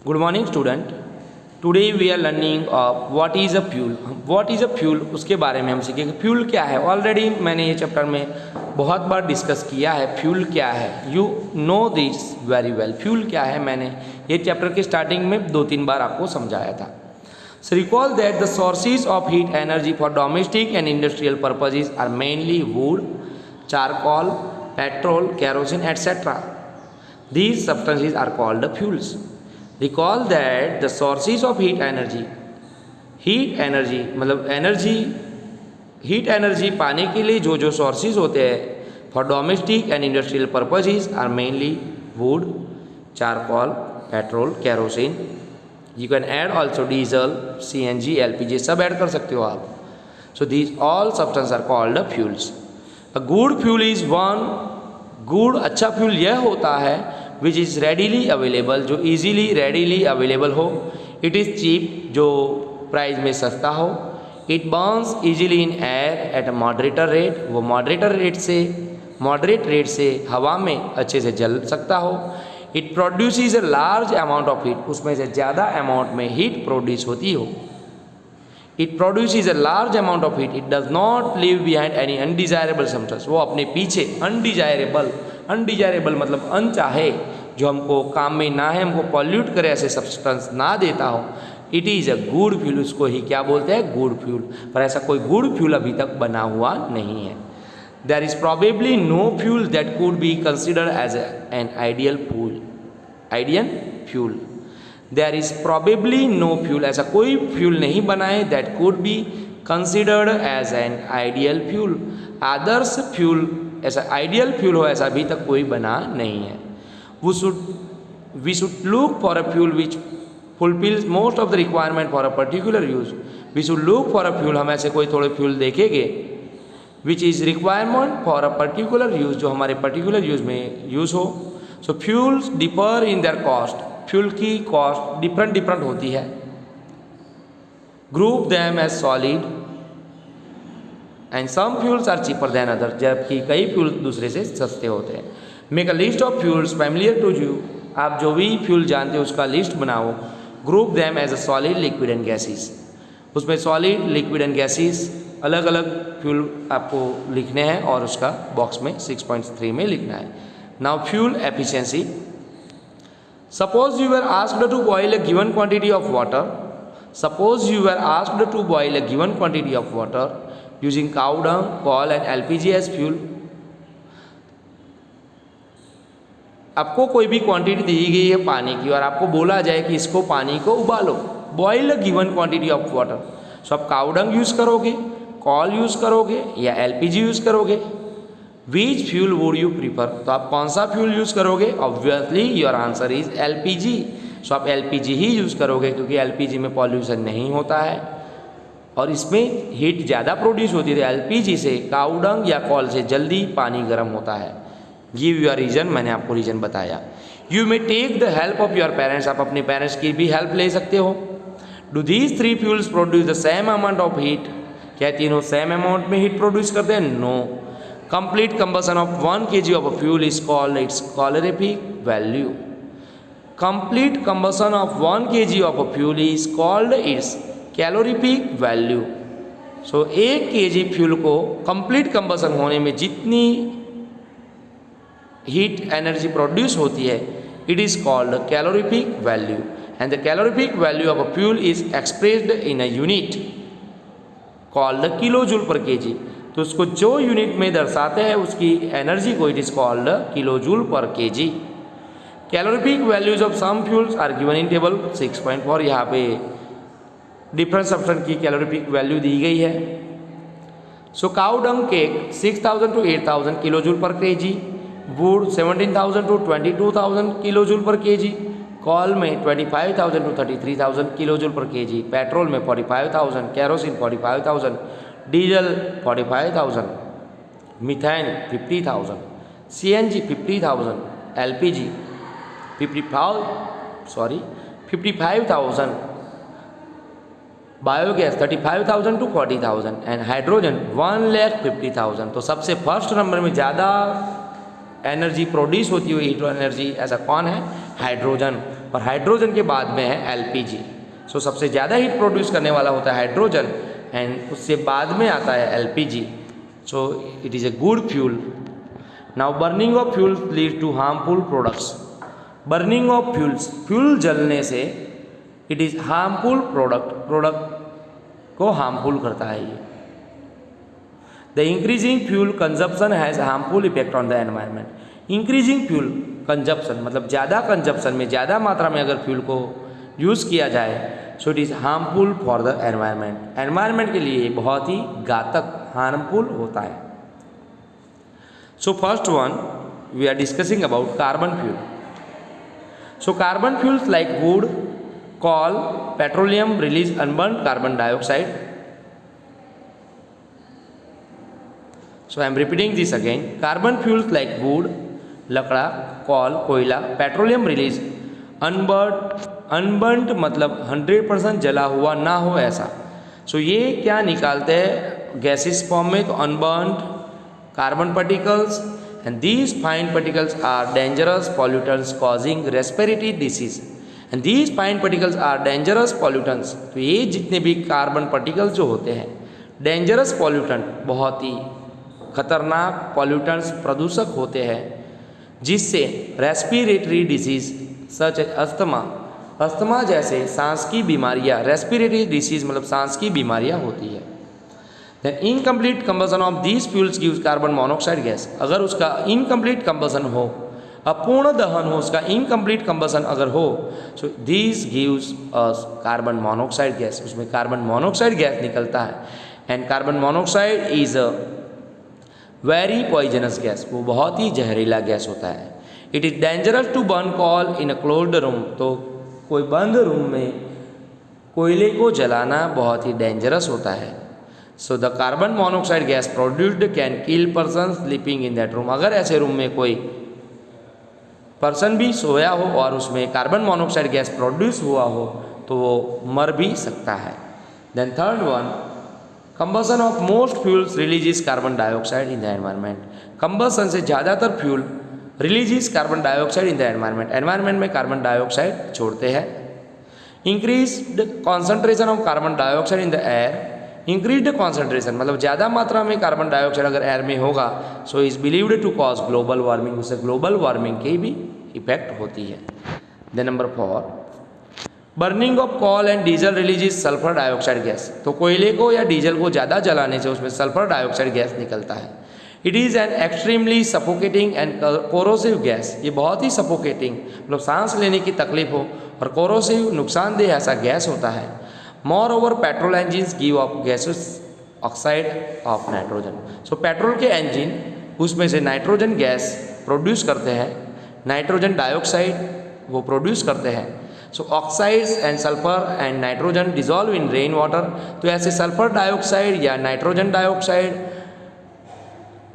Good morning, student. Today we are learning of what is a fuel. What is a fuel उसके बारे में हम सीखेंगे. Fuel क्या है. ऑलरेडी मैंने ये चैप्टर में बहुत बार डिस्कस किया है. फ्यूल क्या है, you know this very well. Fuel क्या है मैंने ये चैप्टर के स्टार्टिंग में 2-3 बार आपको समझाया था. So recall that the sources of heat energy for domestic and industrial purposes are mainly wood, charcoal, petrol, kerosene, etc. These substances are called the fuels. Recall that the sources of heat energy मतलब heat energy पाने के लिए जो sources होते हैं for domestic and industrial purposes are mainly wood, charcoal, petrol, kerosene. You can add also diesel, CNG, LPG सब add कर सकते हो आप. So these all substance are called fuels. A good fuel is one good अच्छा fuel यह होता है which is readily available जो ईजीली रेडीली अवेलेबल हो. इट इज़ चीप जो प्राइस में सस्ता हो. It Burns easily in air at a moderator rate वो मॉडरेट रेट से हवा में अच्छे से जल सकता हो. It produces a large amount of heat उसमें से ज़्यादा अमाउंट में हीट प्रोड्यूस होती हो. It produces a large amount of heat. It does not leave behind any undesirable substance वो अपने पीछे अनडिजायरेबल मतलब अनचाहे जो हमको काम में ना है हमको पॉल्यूट करे ऐसे सब्सटेंस ना देता हो. It is a good fuel उसको ही क्या बोलते हैं गुड फ्यूल. पर ऐसा कोई गुड फ्यूल अभी तक बना हुआ नहीं है. There is probably no fuel that could be considered as an ideal fuel. There is probably no fuel ऐसा कोई फ्यूल नहीं बना है that could be considered as an ideal fuel. आदर्श फ्यूल ऐसा आइडियल फ्यूल हो ऐसा अभी तक कोई बना नहीं है. We should look for a fuel which fulfils most of the requirement for a particular use. We should look for a fuel हम ऐसे कोई थोड़े फ्यूल देखेंगे which is requirement for a particular use जो हमारे पर्टिकुलर यूज में use हो. So fuels differ in their cost. Fuel की कॉस्ट डिफरेंट होती है. Group them as solid and some fuels are cheaper than other जबकि कई फ्यूल दूसरे से सस्ते होते हैं. Make a list of fuels familiar to you आप जो भी फ्यूल जानते हो उसका लिस्ट बनाओ. Group them as a solid, liquid and gases. उसमें सॉलिड, लिक्विड एंड गैसेस अलग अलग फ्यूल आपको लिखने हैं और उसका बॉक्स में 6.3 में लिखना है. Now fuel efficiency. Suppose you are asked to boil a given quantity of water using cow dung, coal and LPG as fuel. आपको कोई भी क्वांटिटी दी गई है पानी की और आपको बोला जाए कि इसको पानी को उबालो. Boil a given quantity of water. So आप काउ डंग यूज़ करोगे, कॉल यूज़ करोगे या LPG यूज़ करोगे. Which fuel would you prefer तो आप कौन सा फ्यूल यूज़ करोगे. Obviously your answer is LPG. So आप LPG ही यूज़ करोगे क्योंकि LPG में पॉल्यूशन नहीं होता है और इसमें हीट ज़्यादा प्रोड्यूस होती है. LPG से काउ डंग या कॉल से जल्दी पानी गर्म होता है. गिव योर रीज़न मैंने आपको रीज़न बताया. You may take the help of your parents आप अपने पेरेंट्स की भी हेल्प ले सकते हो. Do these 3 fuels produce the same amount of heat क्या तीनों सेम अमाउंट में हीट प्रोड्यूस करते हैं. No. Complete combustion of 1 kg of a fuel is called its calorific value. Complete combustion of 1 kg of a fuel is called its calorific value. So 1 kg fuel को complete combustion होने में जितनी heat energy produce होती है it is called calorific value. And the calorific value of a fuel is expressed in a unit called kilo joule per kg. तो उसको जो unit में दर्शाते हैं उसकी एनर्जी को it is called kilo joule per kg. Calorific values of some fuels are given in table 6.4. यहाँ पे डिफरेंट सब्सटेंस की कैलोरीफिक वैल्यू दी गई है. So cow dung cake 6000 to 8000 kilo joule per kg. Wood 17000 to 22000 kilo joule per kg. Coal में 25000 to 33000 kilo joule per kg. Petrol में 45000, kerosene 45000, diesel 45000, methane 50000, CNG 50000, LPG 55,000, biogas 35,000 to 40,000 and hydrogen 1,50,000. तो सबसे first number में ज़्यादा energy produce होती हुई heat energy ऐसा कौन है. हाइड्रोजन. और हाइड्रोजन के बाद में है एलपीजी। सो सबसे ज़्यादा हीट प्रोड्यूस करने वाला होता है हाइड्रोजन एंड उससे बाद में आता है LPG. So it is a good fuel. Now burning of fuel lead to harmful products. Burning of fuels, fuel जलने से इट इज़ हार्मफुल प्रोडक्ट को हार्मफुल करता है ये। The increasing fuel consumption has harmful effect on the environment. Increasing fuel consumption मतलब ज़्यादा consumption में, ज़्यादा मात्रा में अगर फ्यूल को यूज़ किया जाए so it is harmful for the environment. Environment के लिए बहुत ही घातक, हार्मफुल होता है। So first one we are discussing about carbon fuel. So carbon fuels like wood, coal, petroleum release unburned carbon dioxide. So I am repeating this again. Carbon fuels like wood, Lakra, coal, कोयला, petroleum release unburnt मतलब 100% जला हुआ ना हो ऐसा। So ये क्या निकालते हैं गैसेस फॉर्म में, तो unburnt carbon particles and these fine particles are dangerous pollutants causing respiratory disease. And these fine particles are dangerous pollutants. तो ये जितने भी कार्बन पार्टिकल्स जो होते हैं डेंजरस पॉल्यूटेंट, बहुत ही खतरनाक पॉल्यूटेंट्स, प्रदूषक होते हैं, जिससे respiratory disease such as asthma जैसे सांस की बीमारियां, रेस्पिरेटरी डिसीज मतलब सांस की बीमारियां होती है। Then incomplete combustion of these fuels gives carbon monoxide gas. अगर उसका इनकम्प्लीट कंबसन हो, अपूर्ण दहन हो, उसका इनकम्प्लीट कंबसन अगर हो, so this gives us carbon monoxide gas. उसमें कार्बन मोनोऑक्साइड गैस निकलता है and carbon monoxide is a very poisonous gas. वो बहुत ही जहरीला गैस होता है। It is dangerous to burn coal in a closed room. तो कोई बंद रूम में कोयले को जलाना बहुत ही डेंजरस होता है। So the carbon monoxide gas produced can kill person sleeping in that room. अगर ऐसे रूम में कोई पर्सन भी सोया हो और उसमें कार्बन मोनोऑक्साइड गैस प्रोड्यूस हुआ हो तो वो मर भी सकता है। Then third one, combustion of most fuels releases carbon dioxide in the environment. Combustion से ज़्यादातर fuel releases carbon dioxide in the environment, environment में कार्बन डाइऑक्साइड छोड़ते हैं। Increased concentration of carbon dioxide in the air. Increased concentration मतलब ज़्यादा मात्रा में carbon dioxide अगर एयर में होगा so is believed to cause global warming. उससे ग्लोबल वार्मिंग की भी इफेक्ट होती है। Then number 4, burning of coal and diesel releases sulphur dioxide gas. तो कोयले को या डीजल को ज़्यादा जलाने से उसमें सल्फर डाइऑक्साइड गैस निकलता है। It is an extremely suffocating and corrosive gas. ये बहुत ही सफोकेटिंग मतलब सांस लेने की तकलीफ हो और कोरोसिव नुकसानदेह ऐसा गैस होता है। More over petrol engines give of gases oxide of nitrogen. So petrol के इंजन उसमें से नाइट्रोजन गैस प्रोड्यूस करते हैं, नाइट्रोजन डाइऑक्साइड वो प्रोड्यूस करते हैं। So oxides and sulphur and nitrogen dissolve in rain water. तो ऐसे सल्फर डाइऑक्साइड या nitrogen dioxide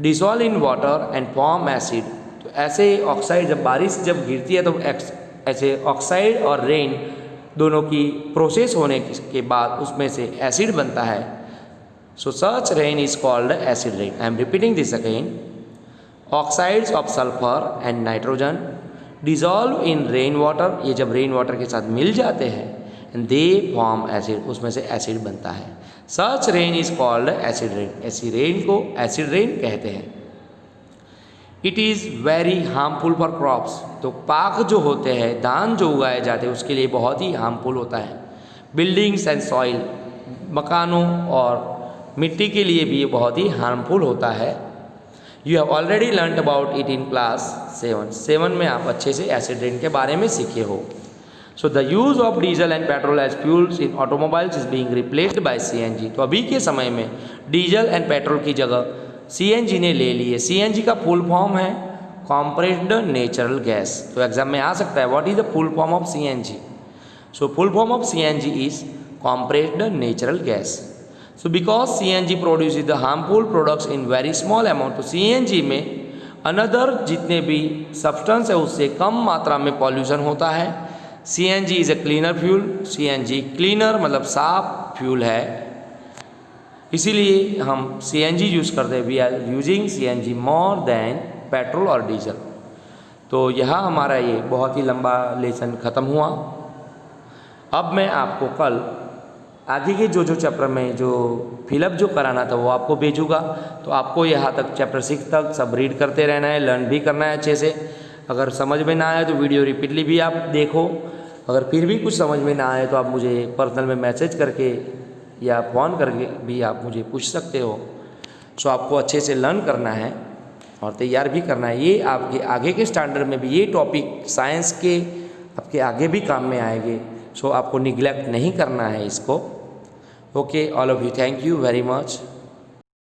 dissolve in water and form acid. तो ऐसे ऑक्साइड जब बारिश जब गिरती है तो ऐसे ऑक्साइड और रेन दोनों की प्रोसेस होने के बाद उसमें से एसिड बनता है। So such rain is called acid rain. I am repeating this again. Oxides of sulphur and nitrogen dissolve in rain water. ये जब रेन वाटर के साथ मिल जाते हैं एंड दे फॉर्म एसिड, उसमें से एसिड बनता है। Such rain is called acid rain. ऐसी रेन को एसिड रेन कहते हैं। It is very harmful for crops. तो पाक जो होते हैं, धान जो उगाए जाते हैं उसके लिए बहुत ही हार्मफुल होता है। बिल्डिंग्स एंड सॉइल, मकानों और मिट्टी के लिए भी ये बहुत ही हार्मफुल होता है। You have already learn about it in class 7 में आप अच्छे से एसिड रेन के बारे में सीखे हो। So the use of diesel and petrol as fuels in automobiles is being replaced by CNG। तो अभी के समय में डीजल एंड पेट्रोल की जगह CNG ने ले ली है। CNG का फुल फॉर्म है कॉम्प्रेस्ड नेचुरल गैस। तो एग्जाम में आ सकता है what is the full form of CNG। So full form of CNG is compressed natural gas. So because CNG produce the harmful products in very small amount. तो CNG में another जितने भी substance है उससे कम मात्रा में पॉल्यूशन होता है। CNG is a cleaner fuel. CNG cleaner मतलब साफ फ्यूल है, इसीलिए हम CNG यूज़ करते हैं। We are using CNG more than petrol और डीजल। तो यह हमारा ये बहुत ही लंबा लेसन ख़त्म हुआ। अब मैं आपको कल आगे के जो चैप्टर में जो फिलअप जो कराना था वो आपको भेजूँगा। तो आपको यहाँ तक चैप्टर 6 तक सब रीड करते रहना है, लर्न भी करना है अच्छे से। अगर समझ में ना आए तो वीडियो रिपीटली भी आप देखो। अगर फिर भी कुछ समझ में ना आए तो आप मुझे पर्सनल में मैसेज करके या फ़ोन करके भी आप मुझे पूछ सकते हो। सो आपको अच्छे से लर्न करना है और तैयार भी करना है। ये आपके आगे के स्टैंडर्ड में भी ये टॉपिक साइंस के आपके आगे भी काम में आएंगे। सो आपको निगलेक्ट नहीं करना है इसको। Okay, all of you, thank you very much.